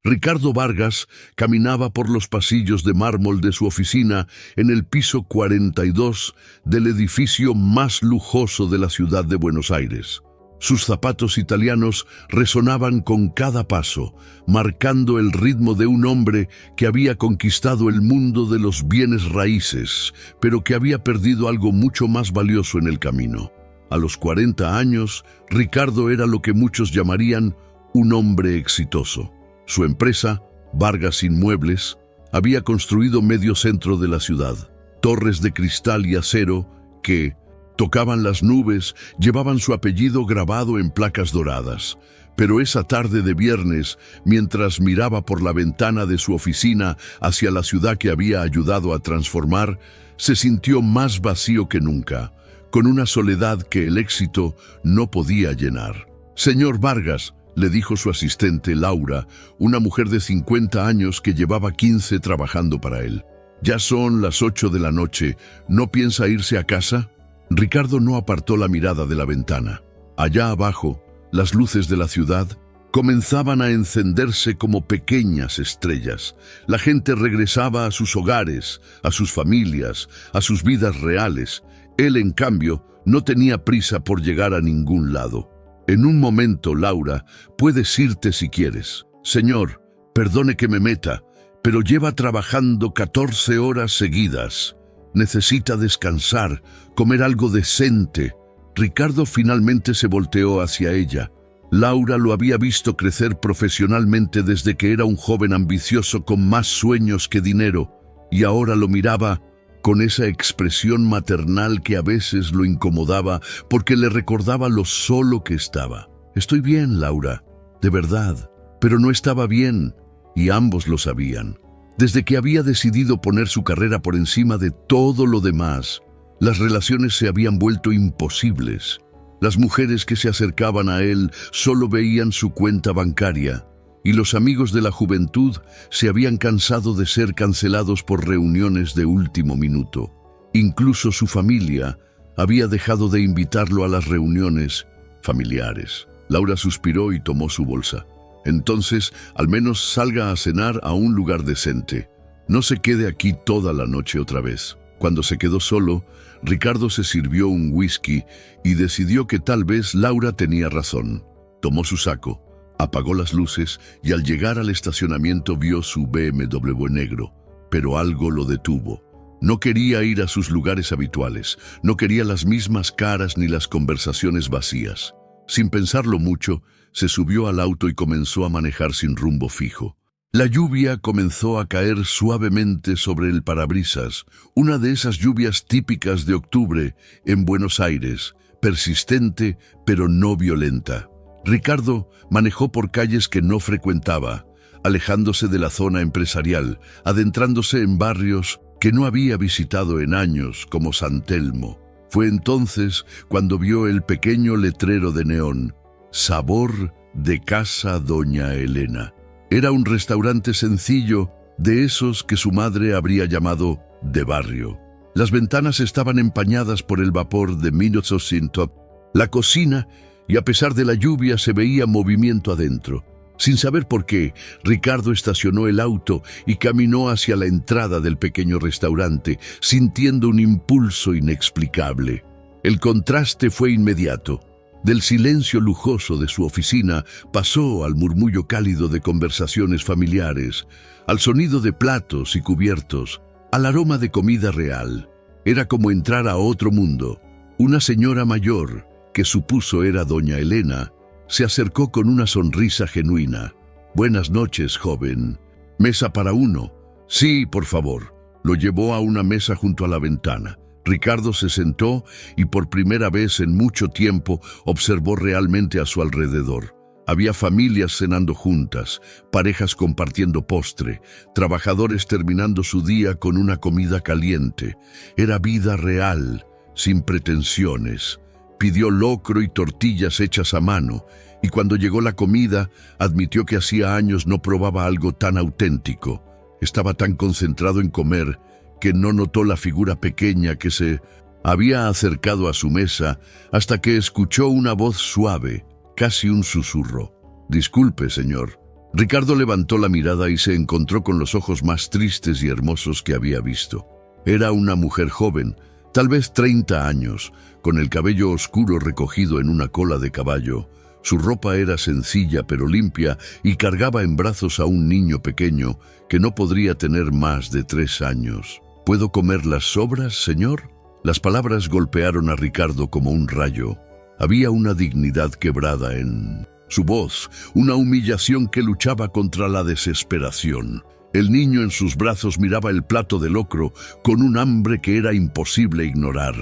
Ricardo Vargas caminaba por los pasillos de mármol de su oficina en el piso 42 del edificio más lujoso de la ciudad de Buenos Aires. Sus zapatos italianos resonaban con cada paso, marcando el ritmo de un hombre que había conquistado el mundo de los bienes raíces, pero que había perdido algo mucho más valioso en el camino. A los 40 años, Ricardo era lo que muchos llamarían un hombre exitoso. Su empresa, Vargas Inmuebles, había construido medio centro de la ciudad. Torres de cristal y acero que tocaban las nubes, llevaban su apellido grabado en placas doradas. Pero esa tarde de viernes, mientras miraba por la ventana de su oficina hacia la ciudad que había ayudado a transformar, se sintió más vacío que nunca, con una soledad que el éxito no podía llenar. «Señor Vargas», le dijo su asistente Laura, una mujer de 50 años que llevaba 15 trabajando para él. «Ya son las 8 de la noche, ¿no piensa irse a casa?» Ricardo no apartó la mirada de la ventana. Allá abajo, las luces de la ciudad comenzaban a encenderse como pequeñas estrellas. La gente regresaba a sus hogares, a sus familias, a sus vidas reales. Él, en cambio, no tenía prisa por llegar a ningún lado. «En un momento, Laura, puedes irte si quieres». «Señor, perdone que me meta, pero lleva trabajando 14 horas seguidas. Necesita descansar, comer algo decente». Ricardo finalmente se volteó hacia ella. Laura lo había visto crecer profesionalmente desde que era un joven ambicioso con más sueños que dinero, y ahora lo miraba con esa expresión maternal que a veces lo incomodaba porque le recordaba lo solo que estaba. «Estoy bien, Laura, de verdad», pero no estaba bien, y ambos lo sabían. Desde que había decidido poner su carrera por encima de todo lo demás, las relaciones se habían vuelto imposibles. Las mujeres que se acercaban a él solo veían su cuenta bancaria, y los amigos de la juventud se habían cansado de ser cancelados por reuniones de último minuto. Incluso su familia había dejado de invitarlo a las reuniones familiares. Laura suspiró y tomó su bolsa. «Entonces, al menos salga a cenar a un lugar decente. No se quede aquí toda la noche otra vez». Cuando se quedó solo, Ricardo se sirvió un whisky y decidió que tal vez Laura tenía razón. Tomó su saco, apagó las luces y al llegar al estacionamiento vio su BMW negro, pero algo lo detuvo. No quería ir a sus lugares habituales, no quería las mismas caras ni las conversaciones vacías. Sin pensarlo mucho, se subió al auto y comenzó a manejar sin rumbo fijo. La lluvia comenzó a caer suavemente sobre el parabrisas, una de esas lluvias típicas de octubre en Buenos Aires, persistente pero no violenta. Ricardo manejó por calles que no frecuentaba, alejándose de la zona empresarial, adentrándose en barrios que no había visitado en años, como San Telmo. Fue entonces cuando vio el pequeño letrero de neón, «Sabor de Casa Doña Elena». Era un restaurante sencillo, de esos que su madre habría llamado de barrio. Las ventanas estaban empañadas por el vapor de Minotosintop, la cocina, y a pesar de la lluvia se veía movimiento adentro. Sin saber por qué, Ricardo estacionó el auto y caminó hacia la entrada del pequeño restaurante, sintiendo un impulso inexplicable. El contraste fue inmediato. Del silencio lujoso de su oficina pasó al murmullo cálido de conversaciones familiares, al sonido de platos y cubiertos, al aroma de comida real. Era como entrar a otro mundo. Una señora mayor, que supuso era doña Elena, se acercó con una sonrisa genuina. «Buenas noches, joven. ¿Mesa para uno?» «Sí, por favor». Lo llevó a una mesa junto a la ventana. Ricardo se sentó y por primera vez en mucho tiempo observó realmente a su alrededor. Había familias cenando juntas, parejas compartiendo postre, trabajadores terminando su día con una comida caliente. Era vida real, sin pretensiones. Pidió locro y tortillas hechas a mano, y cuando llegó la comida, admitió que hacía años no probaba algo tan auténtico. Estaba tan concentrado en comer que no notó la figura pequeña que se había acercado a su mesa hasta que escuchó una voz suave, casi un susurro. «Disculpe, señor, Ricardo levantó la mirada y se encontró con los ojos más tristes y hermosos que había visto. Era una mujer joven, tal vez 30 años, con el cabello oscuro recogido en una cola de caballo. Su ropa era sencilla pero limpia y cargaba en brazos a un niño pequeño que no podría tener más de 3 años. ¿Puedo comer las sobras, señor? Las palabras golpearon a Ricardo como un rayo. Había una dignidad quebrada en su voz, una humillación que luchaba contra la desesperación. El niño en sus brazos miraba el plato de locro con un hambre que era imposible ignorar.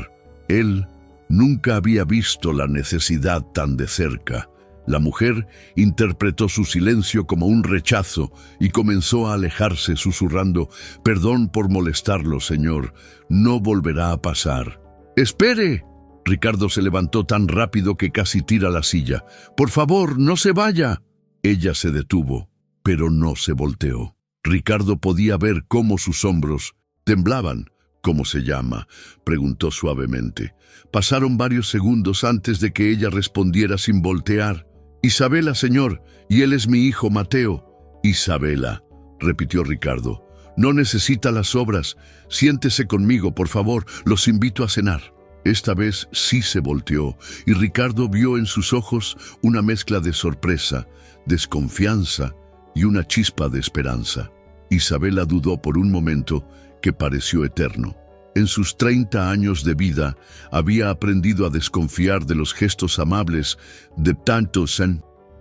Él nunca había visto la necesidad tan de cerca. La mujer interpretó su silencio como un rechazo y comenzó a alejarse susurrando: «Perdón por molestarlo, señor. No volverá a pasar». «¡Espere!». Ricardo se levantó tan rápido que casi tira la silla. «Por favor, no se vaya». Ella se detuvo, pero no se volteó. Ricardo podía ver cómo sus hombros temblaban. «¿Cómo se llama?», preguntó suavemente. Pasaron varios segundos antes de que ella respondiera sin voltear. «Isabela, señor, y él es mi hijo Mateo». «Isabela», repitió Ricardo. «No necesita las sobras. Siéntese conmigo, por favor. Los invito a cenar». Esta vez sí se volteó, y Ricardo vio en sus ojos una mezcla de sorpresa, desconfianza y una chispa de esperanza. Isabela dudó por un momento que pareció eterno. En sus 30 años de vida había aprendido a desconfiar de los gestos amables de tantos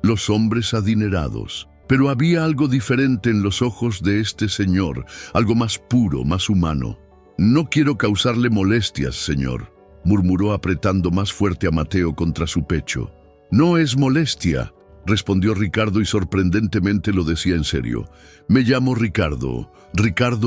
los hombres adinerados. Pero había algo diferente en los ojos de este señor, algo más puro, más humano. «No quiero causarle molestias, señor», murmuró apretando más fuerte a Mateo contra su pecho. «No es molestia», respondió Ricardo, y sorprendentemente lo decía en serio. «Me llamo Ricardo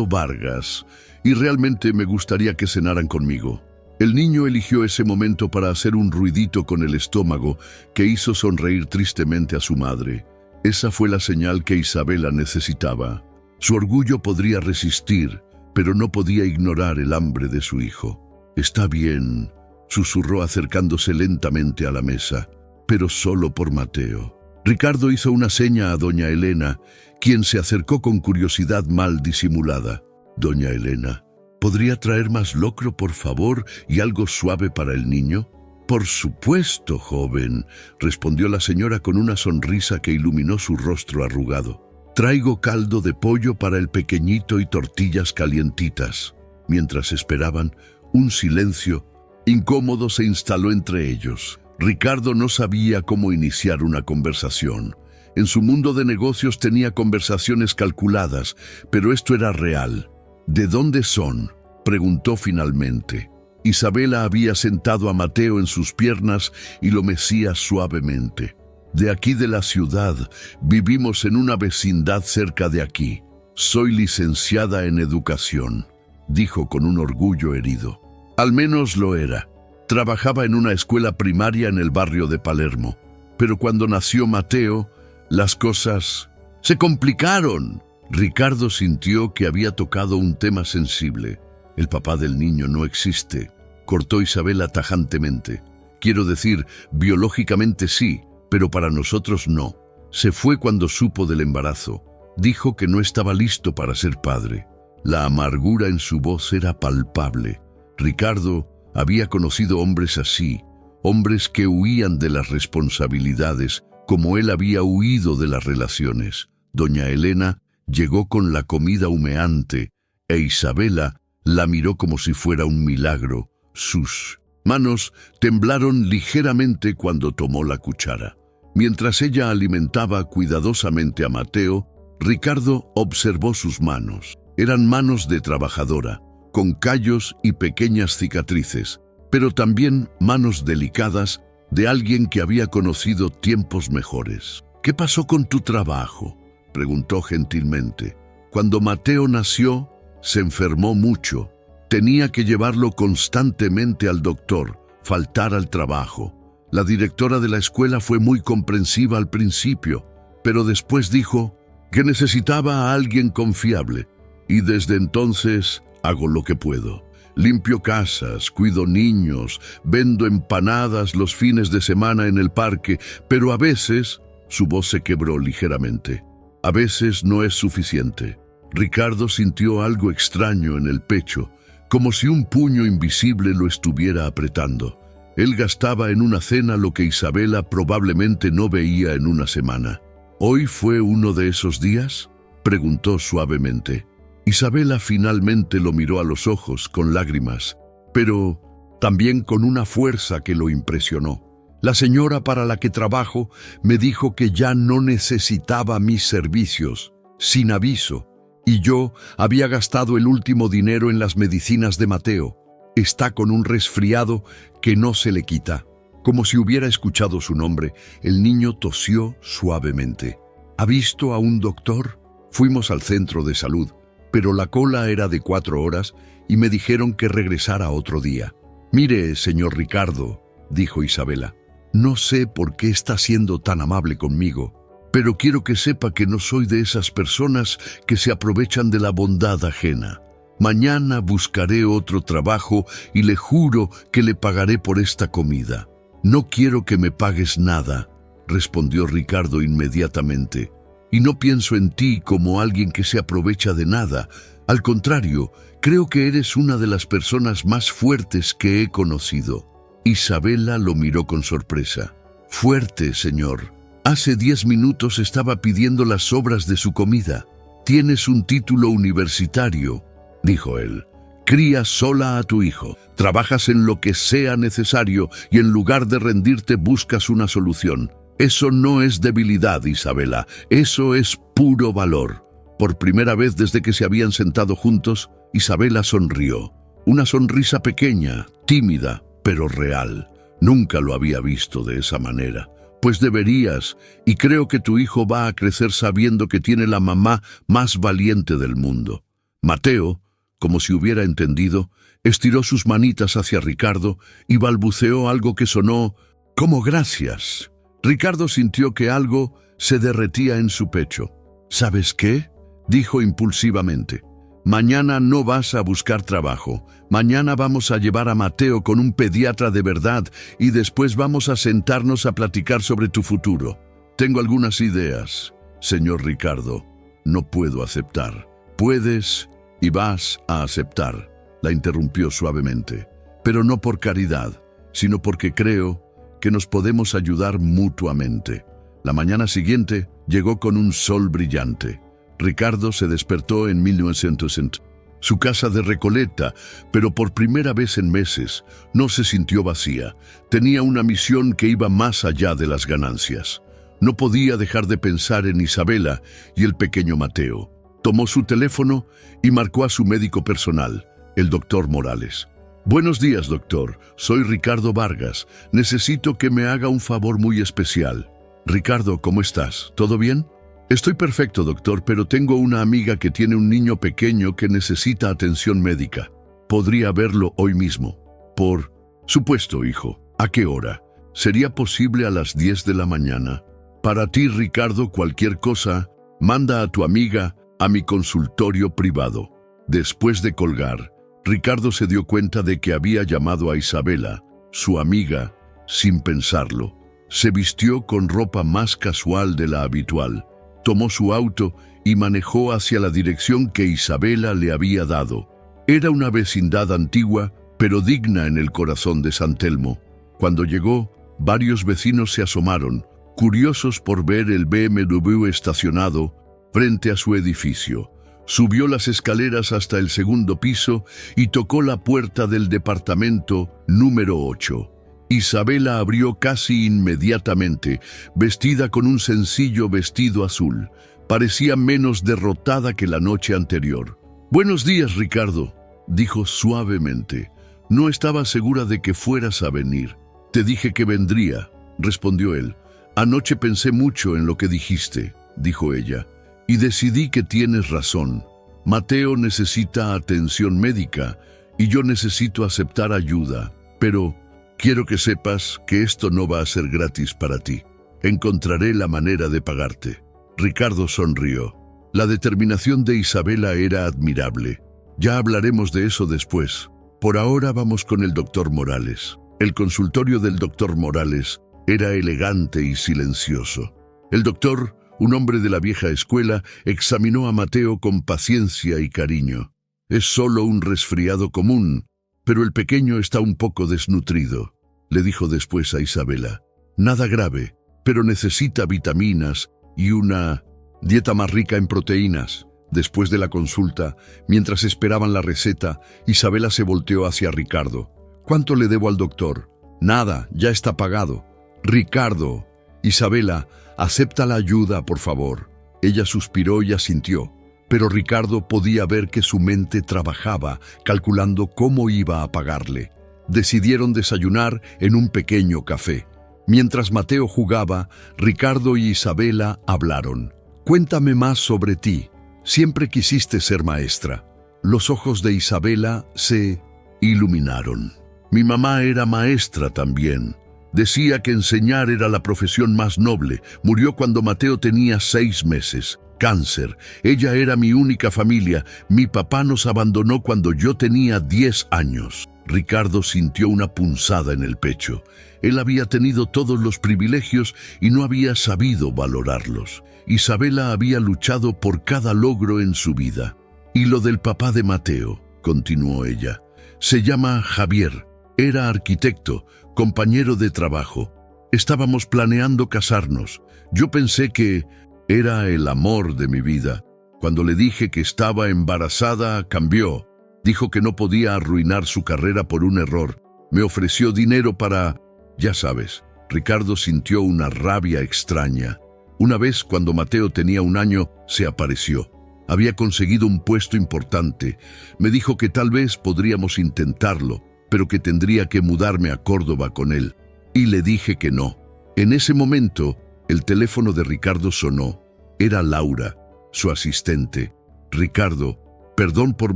Vargas, y realmente me gustaría que cenaran conmigo». El niño eligió ese momento para hacer un ruidito con el estómago que hizo sonreír tristemente a su madre. Esa fue la señal que Isabela necesitaba. Su orgullo podría resistir, pero no podía ignorar el hambre de su hijo. «Está bien», susurró acercándose lentamente a la mesa, «pero solo por Mateo». Ricardo hizo una seña a doña Elena, quien se acercó con curiosidad mal disimulada. «Doña Elena, ¿podría traer más locro, por favor, y algo suave para el niño?» «Por supuesto, joven», respondió la señora con una sonrisa que iluminó su rostro arrugado. «Traigo caldo de pollo para el pequeñito y tortillas calientitas». Mientras esperaban, un silencio incómodo se instaló entre ellos. Ricardo no sabía cómo iniciar una conversación. En su mundo de negocios tenía conversaciones calculadas, pero esto era real. «¿De dónde son?», preguntó finalmente. Isabela había sentado a Mateo en sus piernas y lo mecía suavemente. «De aquí de la ciudad, vivimos en una vecindad cerca de aquí. Soy licenciada en educación», dijo con un orgullo herido. Al menos lo era. Trabajaba en una escuela primaria en el barrio de Palermo. Pero cuando nació Mateo, las cosas se complicaron. Ricardo sintió que había tocado un tema sensible. «El papá del niño no existe», cortó Isabela tajantemente. «Quiero decir, biológicamente sí, pero para nosotros no. Se fue cuando supo del embarazo. Dijo que no estaba listo para ser padre». La amargura en su voz era palpable. Ricardo había conocido hombres así, hombres que huían de las responsabilidades, como él había huido de las relaciones. Doña Elena llegó con la comida humeante, e Isabela la miró como si fuera un milagro. Sus manos temblaron ligeramente cuando tomó la cuchara. Mientras ella alimentaba cuidadosamente a Mateo, Ricardo observó sus manos. Eran manos de trabajadora, con callos y pequeñas cicatrices, pero también manos delicadas de alguien que había conocido tiempos mejores. «¿Qué pasó con tu trabajo?», preguntó gentilmente. «Cuando Mateo nació, se enfermó mucho. Tenía que llevarlo constantemente al doctor, faltar al trabajo. La directora de la escuela fue muy comprensiva al principio, pero después dijo que necesitaba a alguien confiable. Y desde entonces hago lo que puedo. Limpio casas, cuido niños, vendo empanadas los fines de semana en el parque, pero a veces…» Su voz se quebró ligeramente. A veces no es suficiente. Ricardo sintió algo extraño en el pecho, como si un puño invisible lo estuviera apretando. Él gastaba en una cena lo que Isabela probablemente no veía en una semana. ¿Hoy fue uno de esos días?, preguntó suavemente. Isabela finalmente lo miró a los ojos con lágrimas, pero también con una fuerza que lo impresionó. La señora para la que trabajo me dijo que ya no necesitaba mis servicios, sin aviso, y yo había gastado el último dinero en las medicinas de Mateo. Está con un resfriado que no se le quita. Como si hubiera escuchado su nombre, el niño tosió suavemente. ¿Ha visto a un doctor? Fuimos al centro de salud, pero la cola era de 4 horas y me dijeron que regresara otro día. Mire, señor Ricardo, dijo Isabela, no sé por qué está siendo tan amable conmigo, pero quiero que sepa que no soy de esas personas que se aprovechan de la bondad ajena. Mañana buscaré otro trabajo y le juro que le pagaré por esta comida. No quiero que me pagues nada, respondió Ricardo inmediatamente. Y no pienso en ti como alguien que se aprovecha de nada. Al contrario, creo que eres una de las personas más fuertes que he conocido. Isabela lo miró con sorpresa. Fuerte, señor. Hace 10 minutos estaba pidiendo las sobras de su comida. Tienes un título universitario, dijo él. Crías sola a tu hijo, trabajas en lo que sea necesario y en lugar de rendirte buscas una solución. Eso no es debilidad, Isabela, eso es puro valor. Por primera vez desde que se habían sentado juntos, Isabela sonrió. Una sonrisa pequeña, tímida, pero real. Nunca lo había visto de esa manera. Pues deberías, y creo que tu hijo va a crecer sabiendo que tiene la mamá más valiente del mundo. Mateo, como si hubiera entendido, estiró sus manitas hacia Ricardo y balbuceó algo que sonó como gracias. Ricardo sintió que algo se derretía en su pecho. ¿Sabes qué?, dijo impulsivamente. Mañana no vas a buscar trabajo. Mañana vamos a llevar a Mateo con un pediatra de verdad y después vamos a sentarnos a platicar sobre tu futuro. Tengo algunas ideas, señor Ricardo. No puedo aceptar. Puedes y vas a aceptar, la interrumpió suavemente. Pero no por caridad, sino porque creo que nos podemos ayudar mutuamente. La mañana siguiente llegó con un sol brillante. Ricardo se despertó en 1900. Su casa de Recoleta, pero por primera vez en meses, no se sintió vacía. Tenía una misión que iba más allá de las ganancias. No podía dejar de pensar en Isabela y el pequeño Mateo. Tomó su teléfono y marcó a su médico personal, el doctor Morales. Buenos días, doctor. Soy Ricardo Vargas. Necesito que me haga un favor muy especial. Ricardo, ¿cómo estás? ¿Todo bien? Estoy perfecto, doctor, pero tengo una amiga que tiene un niño pequeño que necesita atención médica. ¿Podría verlo hoy mismo? Por supuesto, hijo. ¿A qué hora? ¿Sería posible a las 10 de la mañana? Para ti, Ricardo, cualquier cosa, manda a tu amiga a mi consultorio privado. Después de colgar, Ricardo se dio cuenta de que había llamado a Isabela, su amiga, sin pensarlo. Se vistió con ropa más casual de la habitual. Tomó su auto y manejó hacia la dirección que Isabela le había dado. Era una vecindad antigua, pero digna en el corazón de San Telmo. Cuando llegó, varios vecinos se asomaron, curiosos por ver el BMW estacionado frente a su edificio. Subió las escaleras hasta el 2º piso y tocó la puerta del departamento número 8. Isabela abrió casi inmediatamente, vestida con un sencillo vestido azul. Parecía menos derrotada que la noche anterior. «Buenos días, Ricardo», dijo suavemente. «No estaba segura de que fueras a venir. Te dije que vendría», respondió él. «Anoche pensé mucho en lo que dijiste», dijo ella, «y decidí que tienes razón. Mateo necesita atención médica y yo necesito aceptar ayuda, pero quiero que sepas que esto no va a ser gratis para ti. Encontraré la manera de pagarte». Ricardo sonrió. La determinación de Isabela era admirable. Ya hablaremos de eso después. Por ahora vamos con el doctor Morales. El consultorio del doctor Morales era elegante y silencioso. El doctor un hombre de la vieja escuela, examinó a Mateo con paciencia y cariño. «Es solo un resfriado común, pero el pequeño está un poco desnutrido», le dijo después a Isabela. «Nada grave, pero necesita vitaminas y una dieta más rica en proteínas». Después de la consulta, mientras esperaban la receta, Isabela se volteó hacia Ricardo. «¿Cuánto le debo al doctor?» «Nada, ya está pagado». «Ricardo». «Isabela, acepta la ayuda, por favor». Ella suspiró y asintió, pero Ricardo podía ver que su mente trabajaba, calculando cómo iba a pagarle. Decidieron desayunar en un pequeño café. Mientras Mateo jugaba, Ricardo y Isabela hablaron. «Cuéntame más sobre ti. Siempre quisiste ser maestra». Los ojos de Isabela se iluminaron. «Mi mamá era maestra también. Decía que enseñar era la profesión más noble. Murió cuando Mateo tenía 6 meses. Cáncer. Ella era mi única familia. Mi papá nos abandonó cuando yo tenía 10 años». Ricardo sintió una punzada en el pecho. Él había tenido todos los privilegios y no había sabido valorarlos. Isabela había luchado por cada logro en su vida. «Y lo del papá de Mateo», continuó ella. «Se llama Javier. Era arquitecto, compañero de trabajo. Estábamos planeando casarnos. Yo pensé que era el amor de mi vida. Cuando le dije que estaba embarazada, cambió. Dijo que no podía arruinar su carrera por un error. Me ofreció dinero para... Ya sabes». Ricardo sintió una rabia extraña. Una vez, cuando Mateo tenía 1 año, se apareció. Había conseguido un puesto importante. Me dijo que tal vez podríamos intentarlo, pero que tendría que mudarme a Córdoba con él. Y le dije que no. En ese momento, el teléfono de Ricardo sonó. Era Laura, su asistente. «Ricardo, perdón por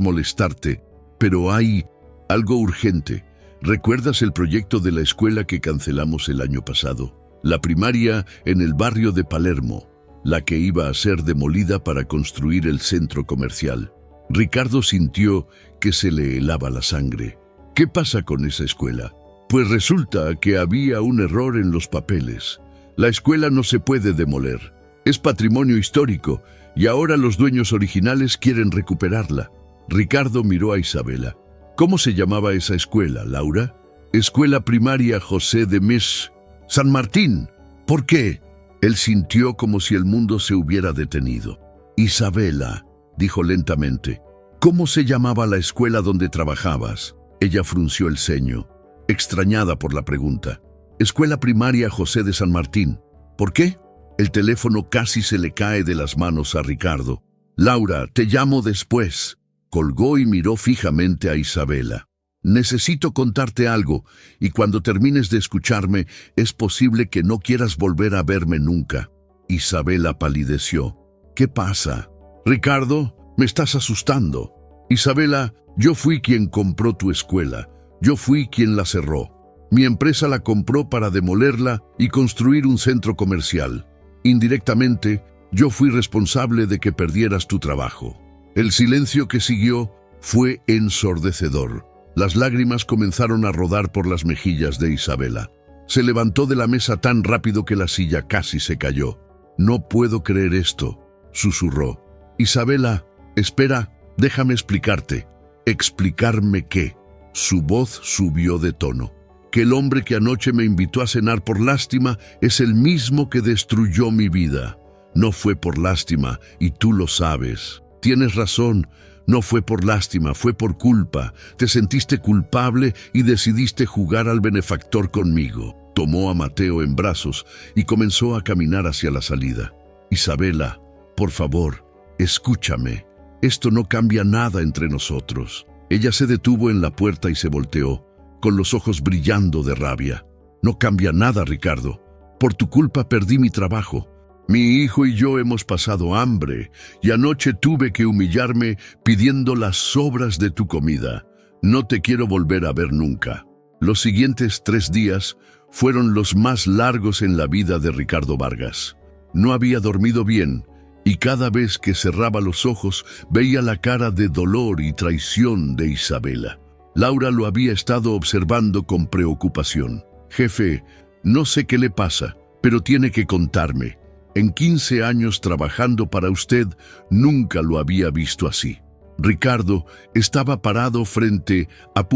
molestarte, pero hay algo urgente. ¿Recuerdas el proyecto de la escuela que cancelamos el año pasado? La primaria en el barrio de Palermo, la que iba a ser demolida para construir el centro comercial». Ricardo sintió que se le helaba la sangre. «¿Qué pasa con esa escuela?» «Pues resulta que había un error en los papeles. La escuela no se puede demoler. Es patrimonio histórico y ahora los dueños originales quieren recuperarla». Ricardo miró a Isabela. «¿Cómo se llamaba esa escuela, Laura?» «Escuela Primaria José de Mes... San Martín». «¿Por qué?» Él sintió como si el mundo se hubiera detenido. «Isabela», dijo lentamente, «¿cómo se llamaba la escuela donde trabajabas?» Ella frunció el ceño, extrañada por la pregunta. «Escuela Primaria José de San Martín». «¿Por qué?» El teléfono casi se le cae de las manos a Ricardo. «Laura, te llamo después». Colgó y miró fijamente a Isabela. «Necesito contarte algo, y cuando termines de escucharme, es posible que no quieras volver a verme nunca». Isabela palideció. «¿Qué pasa?» «Ricardo, me estás asustando». «Isabela, yo fui quien compró tu escuela. Yo fui quien la cerró. Mi empresa la compró para demolerla y construir un centro comercial. Indirectamente, yo fui responsable de que perdieras tu trabajo». El silencio que siguió fue ensordecedor. Las lágrimas comenzaron a rodar por las mejillas de Isabela. Se levantó de la mesa tan rápido que la silla casi se cayó. «No puedo creer esto», susurró. «Isabela, espera, déjame explicarte». «¿Explicarme qué?» Su voz subió de tono. «Que el hombre que anoche me invitó a cenar por lástima es el mismo que destruyó mi vida. No fue por lástima, y tú lo sabes». «Tienes razón, no fue por lástima, fue por culpa. Te sentiste culpable y decidiste jugar al benefactor conmigo». Tomó a Mateo en brazos y comenzó a caminar hacia la salida. «Isabela, por favor, escúchame. Esto no cambia nada entre nosotros». Ella se detuvo en la puerta y se volteó, con los ojos brillando de rabia. «No cambia nada, Ricardo. Por tu culpa perdí mi trabajo. Mi hijo y yo hemos pasado hambre y anoche tuve que humillarme pidiendo las sobras de tu comida. No te quiero volver a ver nunca». Los siguientes 3 días fueron los más largos en la vida de Ricardo Vargas. No había dormido bien y cada vez que cerraba los ojos veía la cara de dolor y traición de Isabela. Laura lo había estado observando con preocupación. «Jefe, no sé qué le pasa, pero tiene que contarme. En 15 años trabajando para usted, nunca lo había visto así. Ricardo estaba parado frente a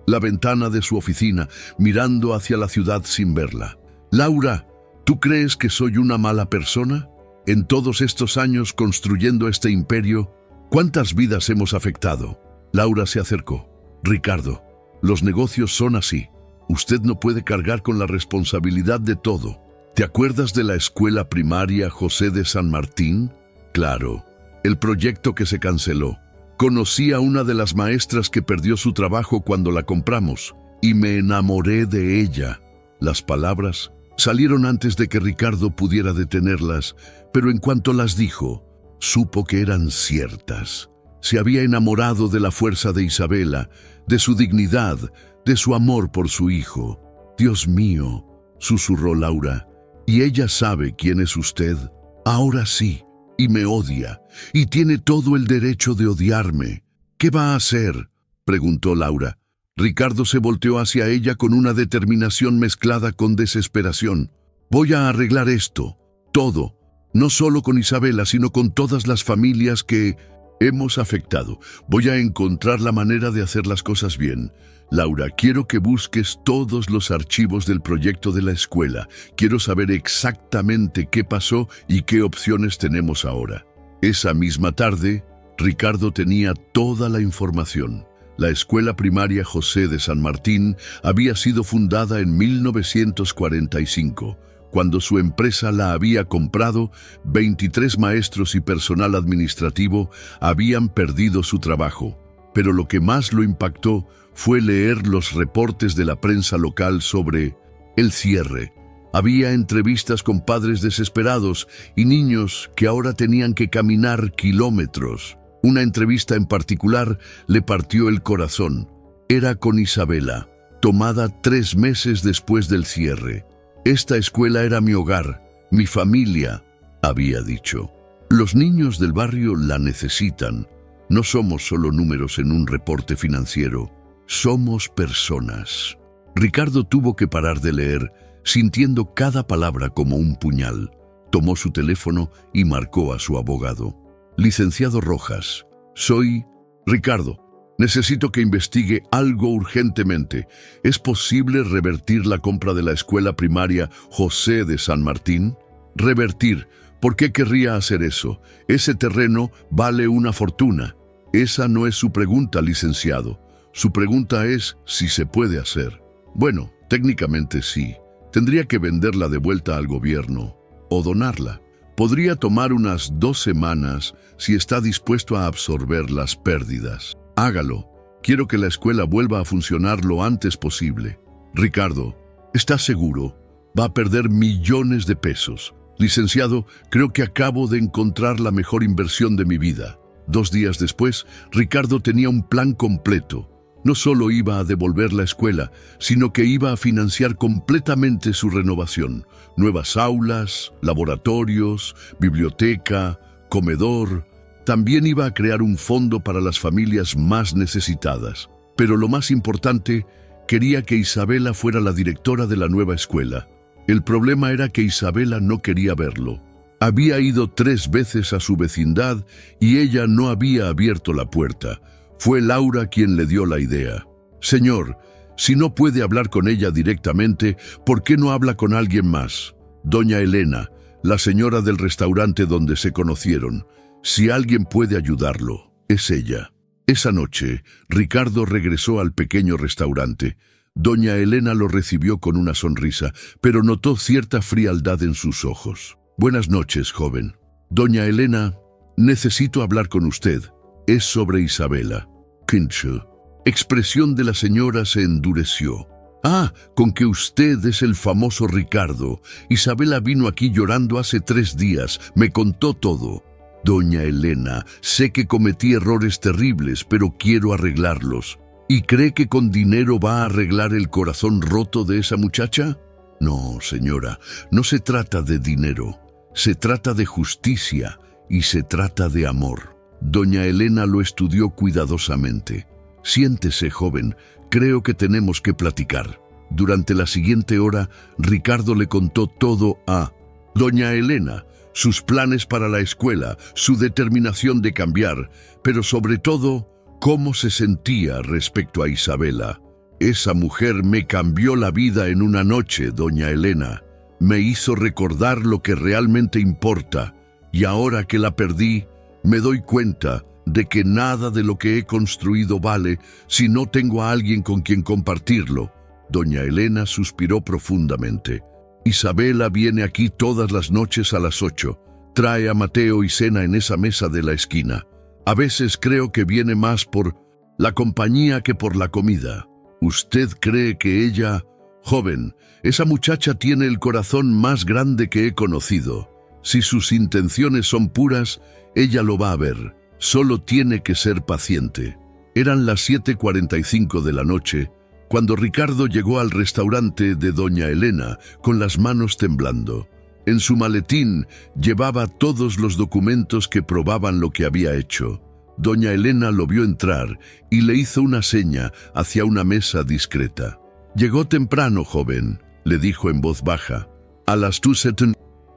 la ventana de su oficina, mirando hacia la ciudad sin verla. Laura, ¿tú crees que soy una mala persona? En todos estos años construyendo este imperio, ¿cuántas vidas hemos afectado? Laura se acercó. Ricardo, los negocios son así. Usted no puede cargar con la responsabilidad de todo. ¿Te acuerdas de la escuela primaria José de San Martín? Claro, el proyecto que se canceló. Conocí a una de las maestras que perdió su trabajo cuando la compramos y me enamoré de ella. Las palabras salieron antes de que Ricardo pudiera detenerlas, pero en cuanto las dijo, supo que eran ciertas. Se había enamorado de la fuerza de Isabela, de su dignidad, de su amor por su hijo. Dios mío, susurró Laura, ¿y ella sabe quién es usted? Ahora sí, y me odia, y tiene todo el derecho de odiarme. ¿Qué va a hacer?, preguntó Laura. Ricardo se volteó hacia ella con una determinación mezclada con desesperación. Voy a arreglar esto, todo, no solo con Isabela, sino con todas las familias que hemos afectado. Voy a encontrar la manera de hacer las cosas bien. Laura, quiero que busques todos los archivos del proyecto de la escuela. Quiero saber exactamente qué pasó y qué opciones tenemos ahora. Esa misma tarde, Ricardo tenía toda la información. La escuela primaria José de San Martín había sido fundada en 1945. Cuando su empresa la había comprado, 23 maestros y personal administrativo habían perdido su trabajo. Pero lo que más lo impactó fue leer los reportes de la prensa local sobre el cierre. Había entrevistas con padres desesperados y niños que ahora tenían que caminar kilómetros. Una entrevista en particular le partió el corazón. Era con Isabela, tomada 3 meses después del cierre. Esta escuela era mi hogar, mi familia, había dicho. Los niños del barrio la necesitan. No somos solo números en un reporte financiero, somos personas. Ricardo tuvo que parar de leer, sintiendo cada palabra como un puñal. Tomó su teléfono y marcó a su abogado. Licenciado Rojas, soy Ricardo. Necesito que investigue algo urgentemente. ¿Es posible revertir la compra de la escuela primaria José de San Martín? Revertir. ¿Por qué querría hacer eso? Ese terreno vale una fortuna. Esa no es su pregunta, licenciado. Su pregunta es si se puede hacer. Bueno, técnicamente sí. Tendría que venderla de vuelta al gobierno o donarla. Podría tomar unas 2 semanas si está dispuesto a absorber las pérdidas. Hágalo. Quiero que la escuela vuelva a funcionar lo antes posible. Ricardo, ¿estás seguro? Va a perder millones de pesos. Licenciado, creo que acabo de encontrar la mejor inversión de mi vida. 2 días después, Ricardo tenía un plan completo. No solo iba a devolver la escuela, sino que iba a financiar completamente su renovación. Nuevas aulas, laboratorios, biblioteca, comedor. También iba a crear un fondo para las familias más necesitadas. Pero lo más importante, quería que Isabela fuera la directora de la nueva escuela. El problema era que Isabela no quería verlo. Había ido 3 veces a su vecindad y ella no había abierto la puerta. Fue Laura quien le dio la idea. Señor, si no puede hablar con ella directamente, ¿por qué no habla con alguien más? Doña Elena, la señora del restaurante donde se conocieron. Si alguien puede ayudarlo, es ella. Esa noche, Ricardo regresó al pequeño restaurante. Doña Elena lo recibió con una sonrisa, pero notó cierta frialdad en sus ojos. Buenas noches, joven. Doña Elena, necesito hablar con usted. Es sobre Isabela. Kinchu. Expresión de la señora se endureció. Ah, con que usted es el famoso Ricardo. Isabela vino aquí llorando hace 3 días. Me contó todo. Doña Elena, sé que cometí errores terribles, pero quiero arreglarlos. ¿Y cree que con dinero va a arreglar el corazón roto de esa muchacha? No, señora, no se trata de dinero. Se trata de justicia y se trata de amor. Doña Elena lo estudió cuidadosamente. Siéntese, joven, creo que tenemos que platicar. Durante la siguiente hora, Ricardo le contó todo a Doña Elena. sus planes para la escuela, su determinación de cambiar, pero sobre todo, cómo se sentía respecto a Isabela. Esa mujer me cambió la vida en una noche, doña Elena. Me hizo recordar lo que realmente importa, y ahora que la perdí, me doy cuenta de que nada de lo que he construido vale si no tengo a alguien con quien compartirlo. Doña Elena suspiró profundamente. Isabela viene aquí todas las noches a las 8. Trae a Mateo y cena en esa mesa de la esquina. A veces creo que viene más por la compañía que por la comida. ¿Usted cree que ella... Joven, esa muchacha tiene el corazón más grande que he conocido. Si sus intenciones son puras, ella lo va a ver. Solo tiene que ser paciente. Eran las 7:45 de la noche, cuando Ricardo llegó al restaurante de doña Elena con las manos temblando. En su maletín llevaba todos los documentos que probaban lo que había hecho. Doña Elena lo vio entrar y le hizo una seña hacia una mesa discreta. «Llegó temprano, joven», le dijo en voz baja. A las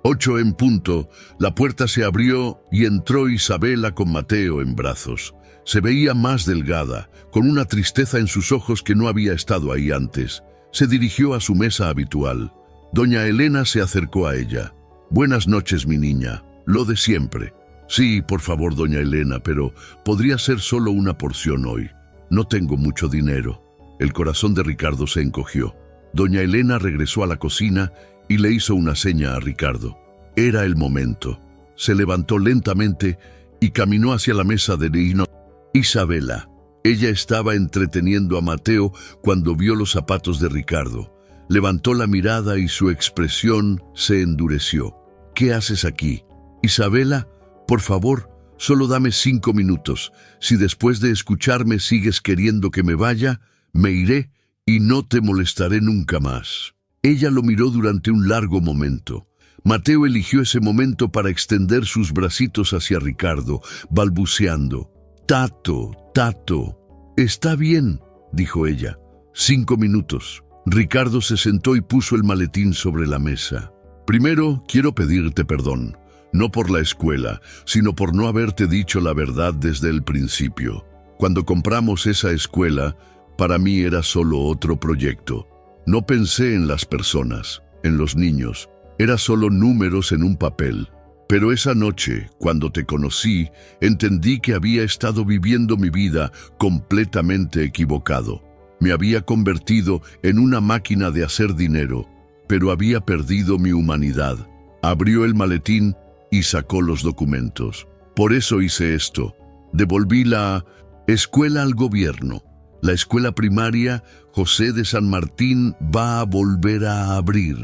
8 en punto, la puerta se abrió y entró Isabela con Mateo en brazos. Se veía más delgada, con una tristeza en sus ojos que no había estado ahí antes. Se dirigió a su mesa habitual. Doña Elena se acercó a ella. «Buenas noches, mi niña. Lo de siempre». «Sí, por favor, doña Elena, pero podría ser solo una porción hoy. No tengo mucho dinero». El corazón de Ricardo se encogió. Doña Elena regresó a la cocina y le hizo una seña a Ricardo. Era el momento. Se levantó lentamente y caminó hacia la mesa de Isabela. Ella estaba entreteniendo a Mateo cuando vio los zapatos de Ricardo. Levantó la mirada y su expresión se endureció. «¿Qué haces aquí?» «Isabela, por favor, solo dame 5 minutos. Si después de escucharme sigues queriendo que me vaya, me iré y no te molestaré nunca más». Ella lo miró durante un largo momento. Mateo eligió ese momento para extender sus bracitos hacia Ricardo, balbuceando. «Tato, Tato». «Está bien», dijo ella. 5 minutos. Ricardo se sentó y puso el maletín sobre la mesa. «Primero, quiero pedirte perdón. No por la escuela, sino por no haberte dicho la verdad desde el principio. Cuando compramos esa escuela, para mí era solo otro proyecto. No pensé en las personas, en los niños. Era solo números en un papel. Pero esa noche, cuando te conocí, entendí que había estado viviendo mi vida completamente equivocado. Me había convertido en una máquina de hacer dinero, pero había perdido mi humanidad». Abrió el maletín y sacó los documentos. «Por eso hice esto. Devolví la escuela al gobierno. La escuela primaria José de San Martín va a volver a abrir».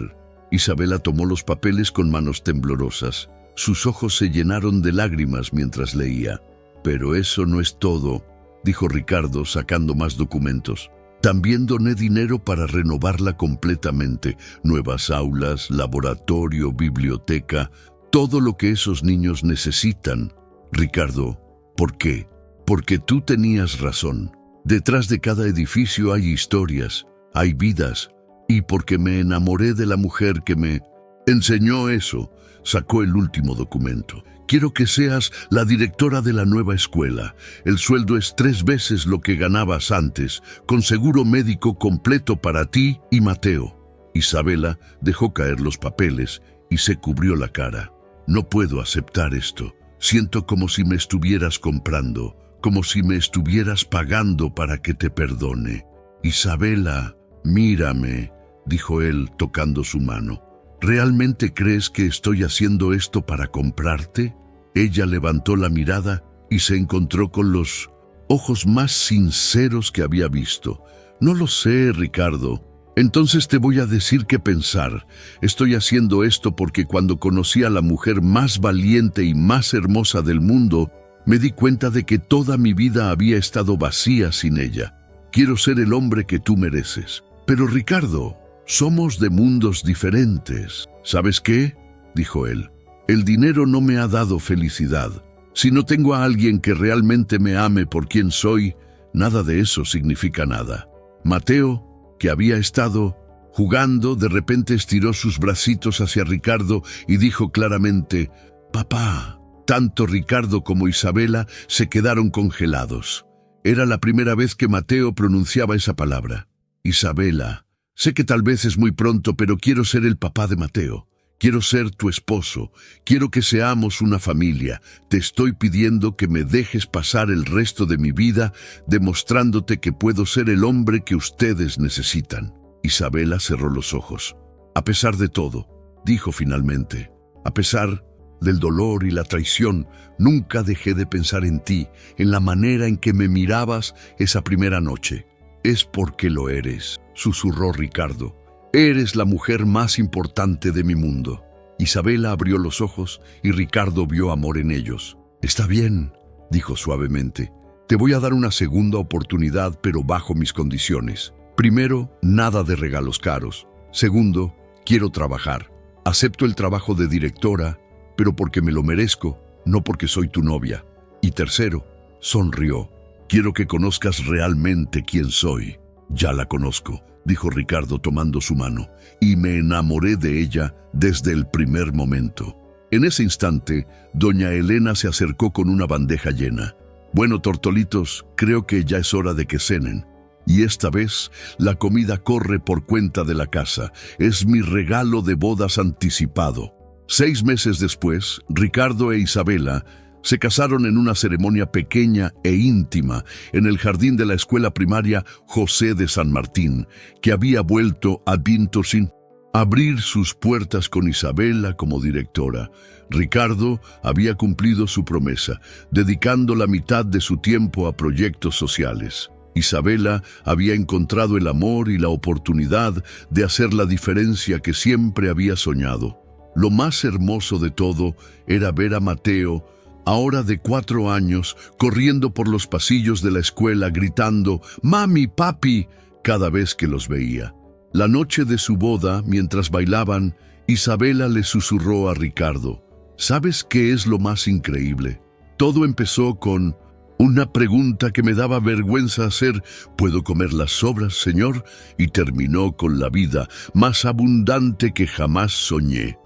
Isabela tomó los papeles con manos temblorosas. Sus ojos se llenaron de lágrimas mientras leía. «Pero eso no es todo», dijo Ricardo sacando más documentos. «También doné dinero para renovarla completamente. Nuevas aulas, laboratorio, biblioteca, todo lo que esos niños necesitan». «Ricardo, ¿por qué?» «Porque tú tenías razón. Detrás de cada edificio hay historias, hay vidas, y porque me enamoré de la mujer que me enseñó eso». Sacó el último documento. «Quiero que seas la directora de la nueva escuela. El sueldo es 3 veces lo que ganabas antes, con seguro médico completo para ti y Mateo». Isabela dejó caer los papeles y se cubrió la cara. «No puedo aceptar esto. Siento como si me estuvieras comprando, como si me estuvieras pagando para que te perdone». «Isabela, mírame», dijo él tocando su mano. «¿Realmente crees que estoy haciendo esto para comprarte?» Ella levantó la mirada y se encontró con los ojos más sinceros que había visto. «No lo sé, Ricardo. Entonces te voy a decir qué pensar. Estoy haciendo esto porque cuando conocí a la mujer más valiente y más hermosa del mundo, me di cuenta de que toda mi vida había estado vacía sin ella. Quiero ser el hombre que tú mereces. Pero Ricardo, somos de mundos diferentes. ¿Sabes qué?», dijo él. «El dinero no me ha dado felicidad. Si no tengo a alguien que realmente me ame por quien soy, nada de eso significa nada». Mateo, que había estado Jugando, de repente estiró sus bracitos hacia Ricardo y dijo claramente, «Papá». Tanto Ricardo como Isabela se quedaron congelados. Era la primera vez que Mateo pronunciaba esa palabra. «Isabela, sé que tal vez es muy pronto, pero quiero ser el papá de Mateo. Quiero ser tu esposo. Quiero que seamos una familia. Te estoy pidiendo que me dejes pasar el resto de mi vida demostrándote que puedo ser el hombre que ustedes necesitan». Isabela cerró los ojos. «A pesar de todo», dijo finalmente, «a pesar del dolor y la traición, nunca dejé de pensar en ti, en la manera en que me mirabas esa primera noche». «Es porque lo eres», susurró Ricardo. «Eres la mujer más importante de mi mundo». Isabela abrió los ojos y Ricardo vio amor en ellos. «Está bien», dijo suavemente. «Te voy a dar una segunda oportunidad, pero bajo mis condiciones. Primero, nada de regalos caros. Segundo, quiero trabajar. Acepto el trabajo de directora, pero porque me lo merezco, no porque soy tu novia. Y tercero», sonrió, «quiero que conozcas realmente quién soy». «Ya la conozco», dijo Ricardo tomando su mano, «y me enamoré de ella desde el primer momento». En ese instante, doña Elena se acercó con una bandeja llena. «Bueno, tortolitos, creo que ya es hora de que cenen. Y esta vez, la comida corre por cuenta de la casa. Es mi regalo de bodas anticipado». 6 meses después, Ricardo e Isabela se casaron en una ceremonia pequeña e íntima en el jardín de la escuela primaria José de San Martín, que había vuelto a Vintorsin abrir sus puertas con Isabela como directora. Ricardo había cumplido su promesa, dedicando la mitad de su tiempo a proyectos sociales. Isabela había encontrado el amor y la oportunidad de hacer la diferencia que siempre había soñado. Lo más hermoso de todo era ver a Mateo, ahora de 4 años, corriendo por los pasillos de la escuela gritando «¡Mami, papi!» cada vez que los veía. La noche de su boda, mientras bailaban, Isabela le susurró a Ricardo, «¿Sabes qué es lo más increíble? Todo empezó con una pregunta que me daba vergüenza hacer, ¿puedo comer las sobras, señor?, y terminó con la vida más abundante que jamás soñé».